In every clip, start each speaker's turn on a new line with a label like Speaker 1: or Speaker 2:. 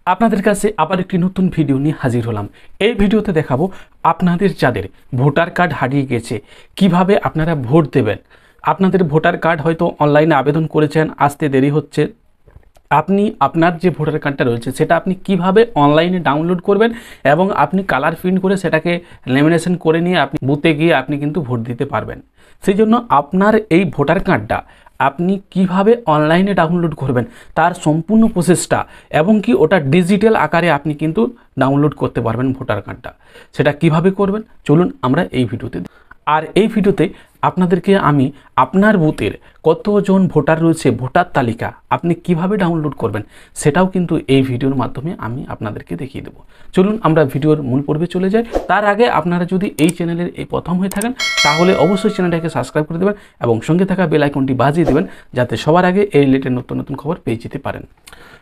Speaker 1: আপনাদের কাছে আবার একটি নতুন ভিডিও নিয়ে হাজির হলাম। এই ভিডিওতে দেখাবো আপনাদের যাদের ভোটার কার্ড হারিয়ে গেছে কিভাবে আপনারা ভোট দেবেন। আপনাদের ভোটার কার্ড হয়তো অনলাইনে আবেদন করেছেন, আসতে দেরি হচ্ছে। আপনি আপনার যে ভোটার কার্ডটা রয়েছে সেটা আপনি কিভাবে অনলাইনে ডাউনলোড করবেন এবং আপনি কালার প্রিন্ট করে সেটাকে লেমিনেশন করে নিয়ে আপনি বুথে গিয়ে আপনি কিন্তু ভোট দিতে পারবেন। সেই জন্য আপনার এই ভোটার কার্ডটা আপনি কিভাবে অনলাইনে ডাউনলোড করবেন তার সম্পূর্ণ প্রসেসটা এবং কি ওটা ডিজিটাল আকারে আপনি কিন্তু ডাউনলোড করতে পারবেন ভোটার কার্ডটা। সেটা কিভাবে করবেন চলুন আমরা এই ভিডিওতে। আর এই ভিডিওতে আপনাদেরকে আমি আপনার বুথের কতজন ভোটার রয়েছে ভোটার তালিকা আপনি কিভাবে ডাউনলোড করবেন সেটাও কিন্তু এই ভিডিওর মাধ্যমে আমি আপনাদেরকে দেখিয়ে দেবো। চলুন আমরা ভিডিওর মূল পর্বে চলে যাই। তার আগে আপনারা যদি এই চ্যানেলের এই প্রথম হয়ে থাকেন তাহলে অবশ্যই চ্যানেলটাকে সাবস্ক্রাইব করে দেবেন এবং সঙ্গে থাকা বেল আইকনটি বাজিয়ে দেবেন যাতে সবার আগে এই রিলেটেড নতুন নতুন খবর পেয়ে যেতে পারেন।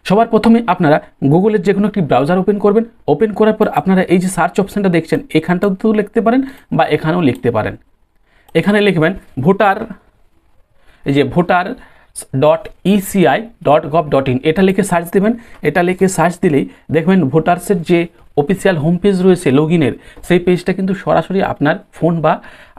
Speaker 1: সবার প্রথমে আপনারা গুগলের যে কোনো একটি ব্রাউজার ওপেন করবেন। ওপেন করার পর আপনারা এই যে সার্চ অপশানটা দেখছেন এখানটাতেও লিখতে পারেন বা এখানেও লিখতে পারেন। এখানে লিখবেন votar.eci.gov.in, এটা লিখে সার্চ দেবেন। এটা লিখে সার্চ দিলেই দেখবেন ভোটার্সের যে অফিসিয়াল হোম পেজ রয়েছে লগইনের সেই পেজটা কিন্তু সরাসরি আপনার ফোন বা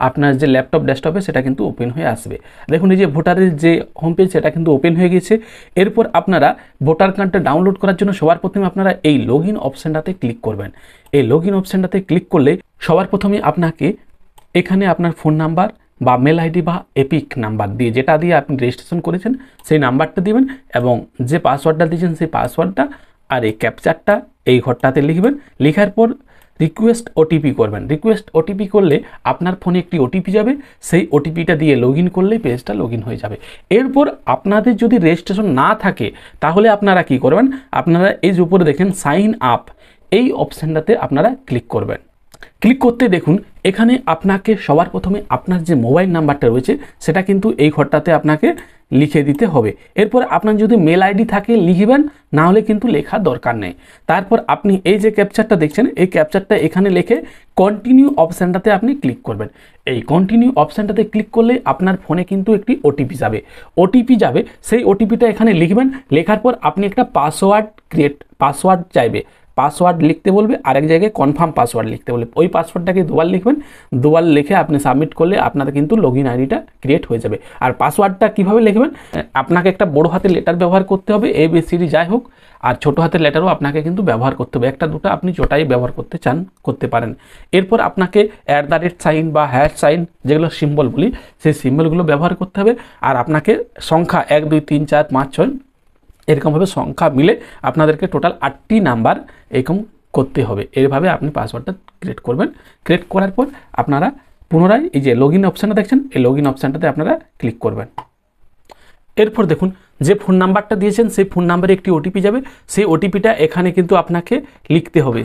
Speaker 1: আপনার যে ল্যাপটপ ডেস্কটপে সেটা কিন্তু ওপেন হয়ে আসবে। দেখুন এই যে ভোটারের যে হোম পেজ সেটা কিন্তু ওপেন হয়ে গেছে। এরপর আপনারা ভোটার কার্ডটা ডাউনলোড করার জন্য সবার প্রথমে আপনারা এই লগইন অপশানটাতে ক্লিক করবেন। এই লগইন অপশানটাতে ক্লিক করলে সবার প্রথমে আপনাকে এখানে আপনার ফোন নাম্বার বা মেল আইডি বা এপিক নাম্বার দিয়ে যেটা দিয়ে আপনি রেজিস্ট্রেশন করেছেন সেই নাম্বারটা দিবেন এবং যে পাসওয়ার্ডটা দিয়েছেন সেই পাসওয়ার্ডটা আর এই ক্যাপচারটা এই ঘরটাতে লিখবেন। লেখার পর রিকোয়েস্ট ওটিপি করবেন। রিকোয়েস্ট ওটিপি করলে আপনার ফোনে একটি ওটিপি যাবে, সেই ওটিপিটা দিয়ে লগইন করলেই পেজটা লগইন হয়ে যাবে। এরপর আপনাদের যদি রেজিস্ট্রেশন না থাকে তাহলে আপনারা কি করবেন, আপনারা এই যে উপরে দেখেন সাইন আপ এই অপশানটাতে আপনারা ক্লিক করবেন। ক্লিক করতে দেখুন এখানে আপনাকে সবার প্রথমে আপনার যে মোবাইল নাম্বারটা রয়েছে সেটা কিন্তু এই ঘরটাতে আপনাকে লিখে দিতে হবে। এরপর আপনার যদি মেল আইডি থাকে লিখবেন, না হলে কিন্তু লেখার দরকার নেই। তারপর আপনি এই যে ক্যাপচারটা দেখছেন এই ক্যাপচারটা এখানে লিখে কন্টিনিউ অপশানটাতে আপনি ক্লিক করবেন। এই কন্টিনিউ অপশানটাতে ক্লিক করলে আপনার ফোনে কিন্তু একটি ওটিপি যাবে। সেই ওটিপিটা এখানে লিখবেন। লেখার পর আপনি একটা পাসওয়ার্ড চাইবে, পাসওয়ার্ড লিখতে বলবে, আরেক জায়গায় কনফার্ম পাসওয়ার্ড লিখতে বলবে। ওই পাসওয়ার্ডটাকে দুবার লিখবেন, দুবার লিখে আপনি সাবমিট করলে আপনাদের কিন্তু লগইন আইডিটা ক্রিয়েট হয়ে যাবে। আর পাসওয়ার্ডটা কিভাবে লিখবেন, আপনাকে একটা বড় হাতের লেটার ব্যবহার করতে হবে, ABCD যাই হোক, আর ছোট হাতের লেটারও আপনাকে কিন্তু ব্যবহার করতে হবে। একটা দুটো আপনি যেটাই ব্যবহার করতে চান করতে পারেন। এরপর আপনাকে @ সাইন বা # যেগুলো সিম্বল বলি সেই সিম্বলগুলো ব্যবহার করতে হবে। আর আপনাকে সংখ্যা 1 2 3 4 5 6 এরকমভাবে সংখ্যা মিলে আপনাদেরকে টোটাল 8টি নাম্বার এরকম করতে হবে। এইভাবে আপনি পাসওয়ার্ডটা ক্রিয়েট করবেন। ক্রিয়েট করার পর আপনারা পুনরায় এই যে লগইন অপশানটা দেখছেন এই লগইন অপশানটাতে আপনারা ক্লিক করবেন। এরপর দেখুন যে ফোন নাম্বারটা দিয়েছেন সেই ফোন নাম্বারে একটি ওটিপি যাবে, সেই ওটিপিটা এখানে কিন্তু আপনাকে লিখতে হবে।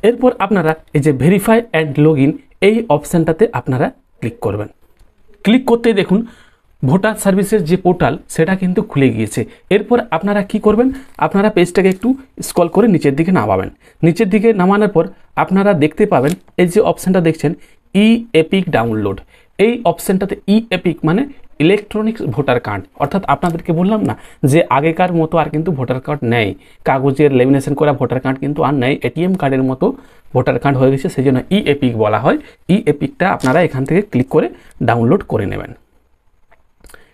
Speaker 1: এরপর আপনারা এই যে ভেরিফাই অ্যান্ড লগইন এই অপশানটাতে আপনারা ক্লিক করবেন। ক্লিক করতেই দেখুন ভোটার সার্ভিসের যে পোর্টাল সেটা কিন্তু খুলে গিয়েছে। এরপর আপনারা কি করবেন, আপনারা পেজটাকে একটু স্ক্রল করে নিচের দিকে নামাবেন। নিচের দিকে নামানোর পর আপনারা দেখতে পাবেন এই যে অপশানটা দেখছেন এপিক ডাউনলোড। এই অপশানটাতে এপিক মানে ইলেকট্রনিক্স ভোটার কার্ড, অর্থাৎ আপনাদেরকে বললাম না যে আগেকার মতো আর কিন্তু ভোটার কার্ড নেই, কাগজের লেমিনেশন করা ভোটার কার্ড কিন্তু আর নেই, এটিএম কার্ডের মতো ভোটার কার্ড হয়ে গেছে, সেই জন্য এপিক বলা হয়। এপিকটা আপনারা এখান থেকে ক্লিক করে ডাউনলোড করে নেবেন।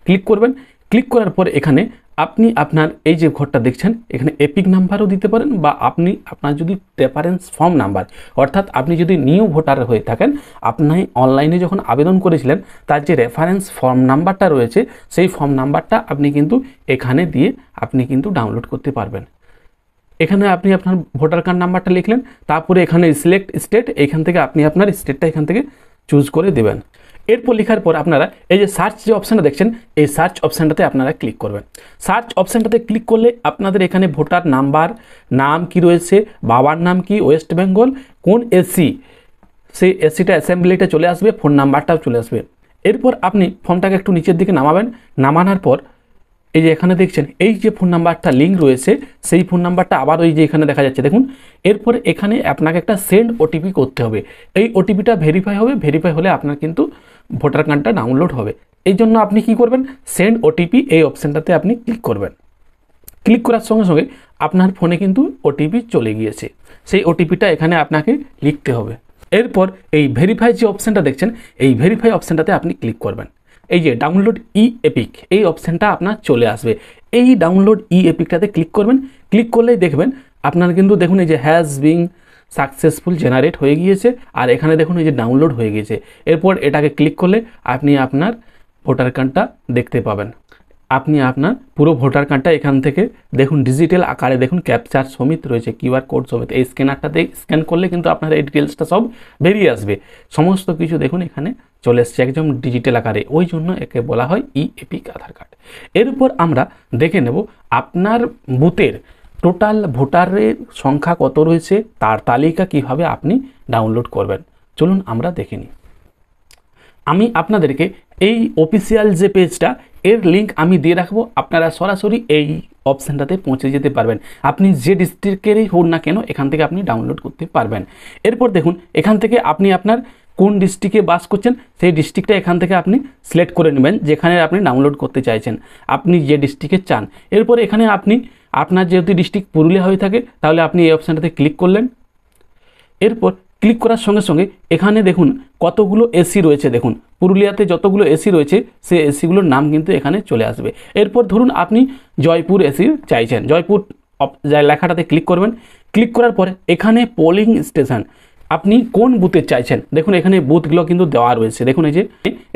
Speaker 1: ক্লিক করবেন। ক্লিক করার পর এখানে আপনি আপনার এই যে ঘরটা দেখছেন এখানে এপিক নাম্বারও দিতে পারেন বা আপনি আপনার যদি রেফারেন্স ফর্ম নাম্বার, অর্থাৎ আপনি যদি নিউ ভোটার হয়ে থাকেন, আপনি অনলাইনে যখন আবেদন করেছিলেন তার যে রেফারেন্স ফর্ম নাম্বারটা রয়েছে সেই ফর্ম নাম্বারটা আপনি কিন্তু এখানে দিয়ে আপনি কিন্তু ডাউনলোড করতে পারবেন। এখানে আপনি আপনার ভোটার কার্ড নাম্বারটা লিখলেন, তারপরে এখানে সিলেক্ট স্টেট, এখান থেকে আপনি আপনার স্টেটটা এখান থেকে চুজ করে দেবেন। এরপর লেখার পর আপনারা এই যে সার্চ যে অপশানটা দেখছেন এই সার্চ অপশানটাতে আপনারা ক্লিক করবেন। সার্চ অপশানটাতে ক্লিক করলে আপনাদের এখানে ভোটার নাম্বার, নাম কি রয়েছে, বাবার নাম কি, ওয়েস্ট বেঙ্গল, কোন এসি, সেই এসিটা অ্যাসেম্বলিটা চলে আসবে, ফোন নাম্বারটাও চলে আসবে। এরপর আপনি ফর্মটাকে একটু নিচের দিকে নামাবেন। নামানোর পর এই যে এখানে দেখছেন এই যে ফোন নাম্বারটা লিঙ্ক রয়েছে সেই ফোন নাম্বারটা আবার ওই যে এখানে দেখা যাচ্ছে দেখুন। এরপর এখানে আপনাকে একটা সেন্ড ওটিপি করতে হবে। এই ওটিপিটা ভেরিফাই হবে, ভেরিফাই হলে আপনার কিন্তু ভোটার কার্ডটা ডাউনলোড হবে। এই জন্য আপনি কি করবেন, সেন্ড ওটিপি এই অপশানটাতে আপনি ক্লিক করবেন। ক্লিক করার সঙ্গে সঙ্গে আপনার ফোনে কিন্তু ওটিপি চলে গিয়েছে। সেই ওটিপিটা এখানে আপনাকে লিখতে হবে। এরপর এই ভেরিফাই যে অপশানটা দেখছেন, এই ভেরিফাই অপশানটাতে আপনি ক্লিক করবেন। এই যে ডাউনলোড ই এপিক, এই অপশানটা আপনার চলে আসবে। এই ডাউনলোড ই এপিকটাতে ক্লিক করবেন। ক্লিক করলেই দেখবেন আপনার কিন্তু দেখুন এই যে হ্যাজ বিং সাকসেসফুল জেনারেট হয়ে গিয়েছে, আর এখানে দেখুন এই যে ডাউনলোড হয়ে গিয়েছে। এরপর এটাকে ক্লিক করলে আপনি আপনার ভোটার কার্ডটা দেখতে পাবেন। আপনি আপনার পুরো ভোটার কার্ডটা এখান থেকে দেখুন ডিজিটাল আকারে দেখুন ক্যাপচার সমেত রয়েছে, কিউআর কোড সমেত। এই স্ক্যানারটাতে স্ক্যান করলে কিন্তু আপনার এই ডিটেলসটা সব বেরিয়ে আসবে। সমস্ত কিছু দেখুন এখানে চলে এসছে একদম ডিজিটাল আকারে, ওই জন্য একে বলা হয় ই এপিক আধার কার্ড। এরপর আমরা দেখে নেব আপনার বুথের টোটাল ভোটারের সংখ্যা কত রয়েছে, তার তালিকা কিভাবে আপনি ডাউনলোড করবেন। চলুন আমরা দেখে নিই। আমি আপনাদেরকে এই অফিসিয়াল যে পেজটা, এর লিঙ্ক আমি দিয়ে রাখবো। আপনারা সরাসরি এই অপশানটাতে পৌঁছে যেতে পারবেন। আপনি যে ডিস্ট্রিক্টেরই হোক না কেন এখান থেকে আপনি ডাউনলোড করতে পারবেন। এরপর দেখুন এখান থেকে আপনি আপনার কোন ডিস্ট্রিক্টে বাস করছেন সেই ডিস্ট্রিক্টটা এখান থেকে আপনি সিলেক্ট করে নেবেন, যেখানে আপনি ডাউনলোড করতে চাইছেন, আপনি যে ডিস্ট্রিক্টে চান। এরপর এখানে আপনি আপনার যেহেতু ডিস্ট্রিক্ট পুরুলিয়া হয়ে থাকে, তাহলে আপনি এই অপশানটাতে ক্লিক করলেন। এরপর ক্লিক করার সঙ্গে সঙ্গে এখানে দেখুন কতগুলো এসি রয়েছে। দেখুন পুরুলিয়াতে যতগুলো এসি রয়েছে সেই এসিগুলোর নাম কিন্তু এখানে চলে আসবে। এরপর ধরুন আপনি জয়পুর এসি চাইছেন, জয়পুর লেখাটাতে ক্লিক করবেন। ক্লিক করার পরে এখানে পোলিং স্টেশন আপনি কোন বুথে চাইছেন, দেখুন এখানে বুথগুলো কিন্তু দেওয়া রয়েছে। দেখুন এই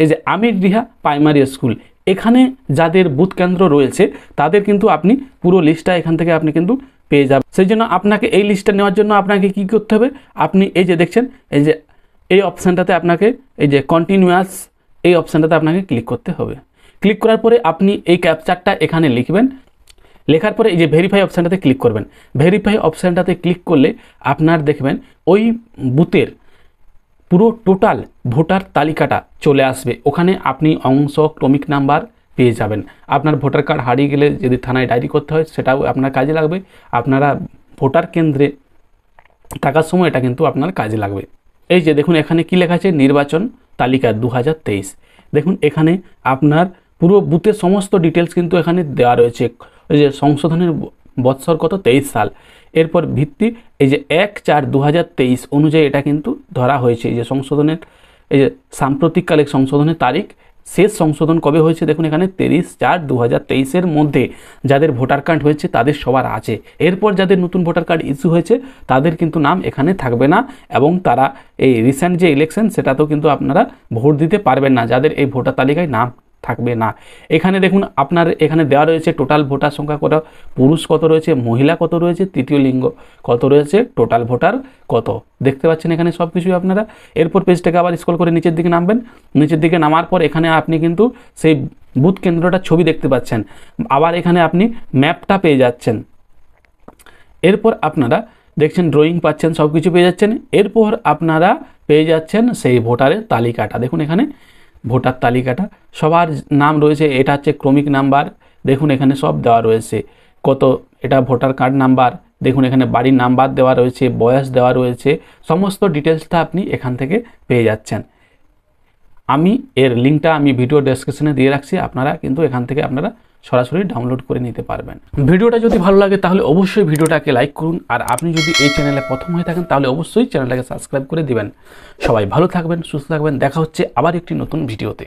Speaker 1: যে আমির রিহা প্রাইমারি স্কুল, এখানে যাদের বুথ কেন্দ্র রয়েছে তাদের কিন্তু আপনি পুরো লিস্টটা এখান থেকে আপনি কিন্তু পেয়ে যাবেন। সেই জন্য আপনাকে এই লিস্টটা নেওয়ার জন্য আপনাকে কি করতে হবে, আপনি এই যে দেখছেন এই যে এই অপশানটাতে আপনাকে এই যে কন্টিনিউয়াস এই অপশানটাতে আপনাকে ক্লিক করতে হবে। ক্লিক করার পরে আপনি এই ক্যাপচারটা এখানে লিখবেন। লেখার পরে এই যে ভেরিফাই অপশানটাতে ক্লিক করবেন। ভেরিফাই অপশানটাতে ক্লিক করলে আপনার দেখবেন ওই বুথের পুরো টোটাল ভোটার তালিকাটা চলে আসবে। ওখানে আপনি অংশ ক্রমিক নাম্বার পেয়ে যাবেন। আপনার ভোটার কার্ড হারিয়ে গেলে যদি থানায় ডায়েরি করতে হয় সেটাও আপনার কাজে লাগবে। আপনারা ভোটার কেন্দ্রে থাকার সময় এটা কিন্তু আপনার কাজে লাগবে। এই যে দেখুন এখানে কি লেখা আছে, নির্বাচন তালিকা 2023। দেখুন এখানে আপনার পুরো বুথের সমস্ত ডিটেলস কিন্তু এখানে দেওয়া রয়েছে। ওই যে সংশোধনের বৎসর কত, 23 সাল। এরপর ভিত্তি এই যে 1/4/2023 অনুযায়ী এটা কিন্তু ধরা হয়েছে। এই যে সংশোধনের এই যে সাম্প্রতিককালিক সংশোধনের তারিখ, শেষ সংশোধন কবে হয়েছে দেখুন এখানে 30/4/2023 মধ্যে যাদের ভোটার কার্ড হয়েছে তাদের সবার আছে। এরপর যাদের নতুন ভোটার কার্ড ইস্যু হয়েছে তাদের কিন্তু নাম এখানে থাকবে না, এবং তারা এই রিসেন্ট যে ইলেকশন সেটাতেও কিন্তু আপনারা ভোট দিতে পারবেন না, যাদের এই ভোটার তালিকায় নাম থাকবে না। এখানে দেখুন আপনার এখানে দেওয়া রয়েছে টোটাল ভোটার সংখ্যা কত, পুরুষ কত রয়েছে, মহিলা কত রয়েছে, তৃতীয় লিঙ্গ কত রয়েছে, টোটাল ভোটার কত, দেখতে পাচ্ছেন এখানে সব কিছুই আপনারা। এরপর পেজটাকে আবার স্ক্রল করে নিচের দিকে নামবেন। নিচের দিকে নামার পর এখানে আপনি কিন্তু সেই বুথ কেন্দ্রটার ছবি দেখতে পাচ্ছেন। আবার এখানে আপনি ম্যাপটা পেয়ে যাচ্ছেন। এরপর আপনারা দেখছেন ড্রয়িং পাচ্ছেন, সব কিছু পেয়ে যাচ্ছেন। এরপর আপনারা পেয়ে যাচ্ছেন সেই ভোটারের তালিকাটা। দেখুন এখানে ভোটার তালিকাটা সবার নাম রয়েছে, এটা হচ্ছে ক্রমিক নাম্বার। দেখুন এখানে সব দেওয়া রয়েছে কত, এটা ভোটার কার্ড নাম্বার। দেখুন এখানে বাড়ির নাম্বার দেওয়া রয়েছে, বয়স দেওয়া রয়েছে, সমস্ত ডিটেলসটা আপনি এখান থেকে পেয়ে যাচ্ছেন। আমি এর লিঙ্কটা আমি ভিডিও ডেসক্রিপশনে দিয়ে রাখছি, আপনারা কিন্তু এখান থেকে আপনারা সরাসরি ডাউনলোড করে নিতে পারবেন। ভিডিওটা যদি ভালো লাগে তাহলে অবশ্যই ভিডিওটাকে লাইক করুন, আর আপনি যদি এই চ্যানেলে প্রথম হয়ে থাকেন তাহলে অবশ্যই চ্যানেলটাকে সাবস্ক্রাইব করে দিবেন। সবাই ভালো থাকবেন, সুস্থ থাকবেন, দেখা হচ্ছে আবার একটি নতুন ভিডিওতে।